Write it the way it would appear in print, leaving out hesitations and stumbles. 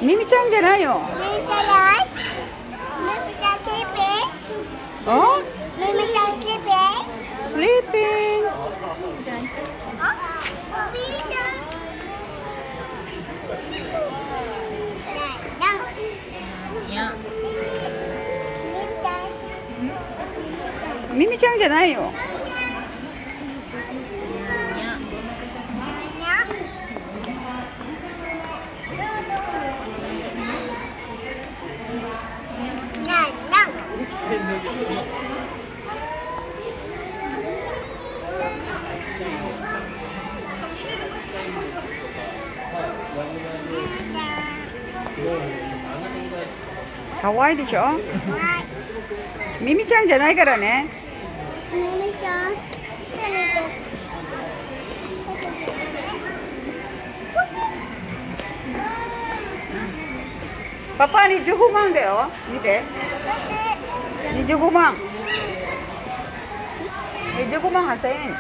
ミミちゃんじゃないよ。ミミちゃんよし。ミミちゃんスリーピング。お？ミミちゃんスリーピング。Sleeping. あ、ミミちゃん。ミミちゃんじゃないよ。かわいいでしょ。ミミちゃんじゃないからね。ミミちゃん。パパ25万だよ。見て。25万。25万8,000円。